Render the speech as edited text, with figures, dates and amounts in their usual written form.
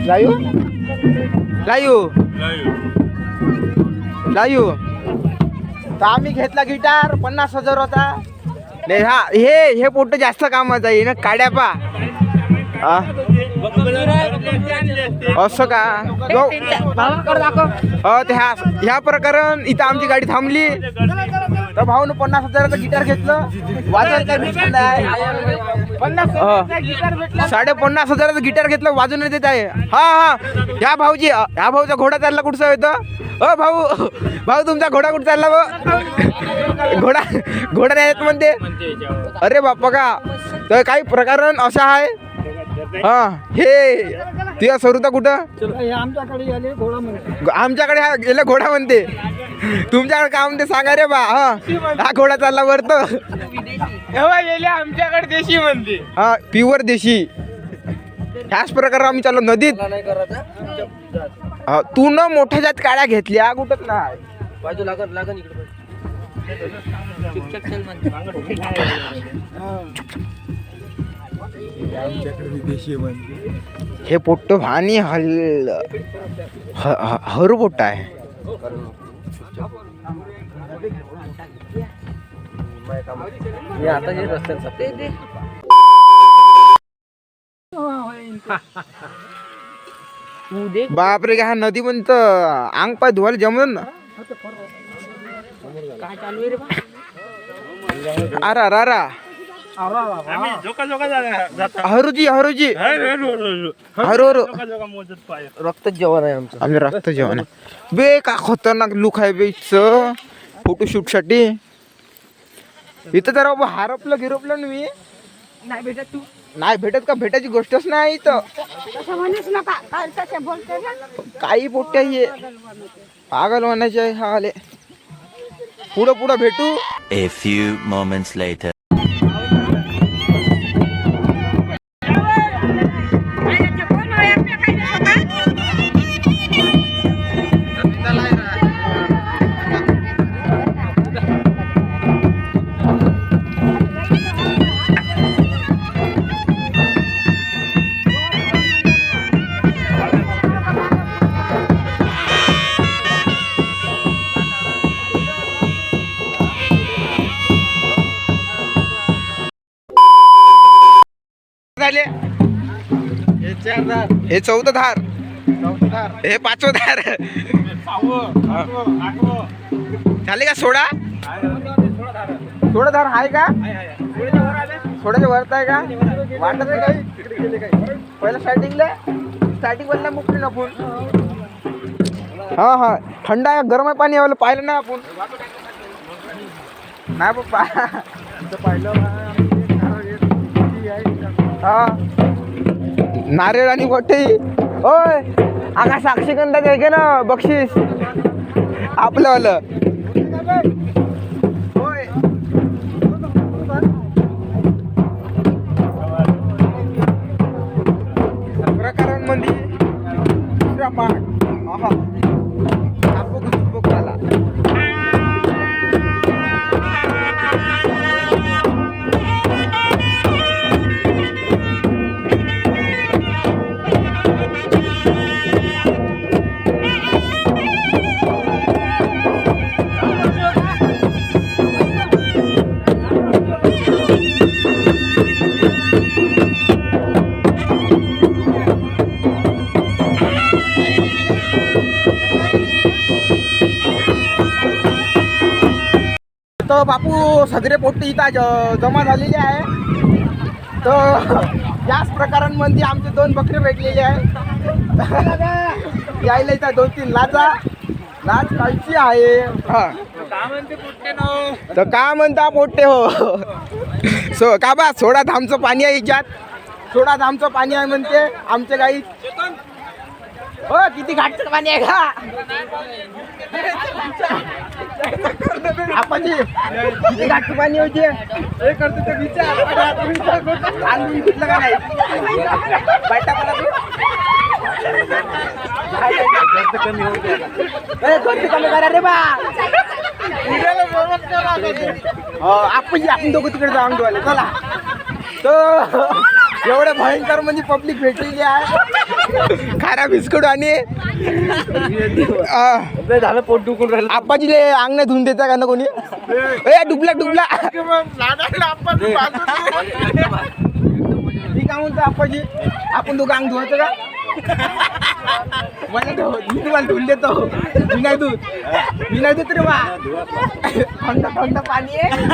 Live live live तर आम्ही घेतला गिटार 50,000 होता. नाही हा हे पोट जास्त कामाचं आहे ना काड्या पा असं का ह्या प्रकरण इथं आमची गाडी थांबली तर भाऊन 50,000चं गिटार घेतलं वाजवायला 50,000चं गिटार घेतलं वाजून देत आहे. हा ह्या भाऊचा घोडा चालला कुठचा येतो भाऊ तुमचा घोडा कुठं चालला घोडा नाही म्हणते. अरे बाप्पा का तर काही प्रकरण असं आहे. हे तुझ्या सरुता कुठं आमच्याकडे गेलं घोडा म्हणते. तुमच्याकडे काय म्हणते सांगा रे बा. हा घोडा चालला वरत गेले आमच्याकडे देशी म्हणते. हा प्युअर देशी. ह्याच प्रकारे आम्ही चाललो नदीत. तू न मोठ्या जात काड्या घेतल्या कुठंच नाही बाजू लागन इकडे हे पोट्ट भानी हरू पोट्ट आहे. आता बापरे का नदी पण अंग पाय धुवायला जमून ना. अरा हरूजी रक्त जेवण आहे आमचं. आम्ही रक्त जेवण आहे बे. का खतरनाक लुक आहे बे फोटोशूट साठी. इथं जरा हारपलं गिरपलं मी नाही भेटत. तू नाही भेटत का भेटायची गोष्टच नाही इथं. काही पोट्या ये पागल म्हणायचे आहे. हा आले पुढं भेटू. A few moments later. हे 14 धार हे 5 धार झाले का. सोडा धार आहे का. सोड्याच्या वरत आहे का वाटत आहे काही. पहिला स्टार्टिंग वरला मुक्ती ना आपण. हा थंड आहे गरम आहे पाणी यावं पाहिलं ना आपण नाही पप्पा पाहिलं. हा नारळ आणि मोठे होय आका साक्षीगंधा घे ना बक्षीस आपलं होय. प्रकारांमध्ये दुसरा पाठ झाला. तर बापू सगळे पोट्टे इथं जमा झालेले आहे. तर याच प्रकारांमध्ये आमचे 2 बकरे भेटलेले आहे. यायला इथं 2-3 लाज कायची आहे. तर का म्हणता पोट्टे हो का बा. सोडा धामचं पाणी आहे याच्यात. सोडा धामचं पाणी आहे म्हणते आमच्या गाई. हो किती घाटचं पाणी आहे का आपण किती घाटचं पाणी होते हे करतो ते विचार आणि घेतलं का नाही बैठा कमी कमी करा रे बा. आपण दोघं तिकडे जाऊन चला. तर एवढं भयंकर म्हणजे पब्लिक भेटलेली आहे खारा बिस्कुट आणि झालं पोट दुखून राहिलं. आप्पाजीले अंगणे धुवून देता का ना कोणी ए डुबला डुबला मी काय म्हणतो आप्पाजी आपण दोघं अंग धुवायचं का मला मी तुम्हाला धुवून देतो मी नाही दूध रे बा थंड थंड पाणी आहे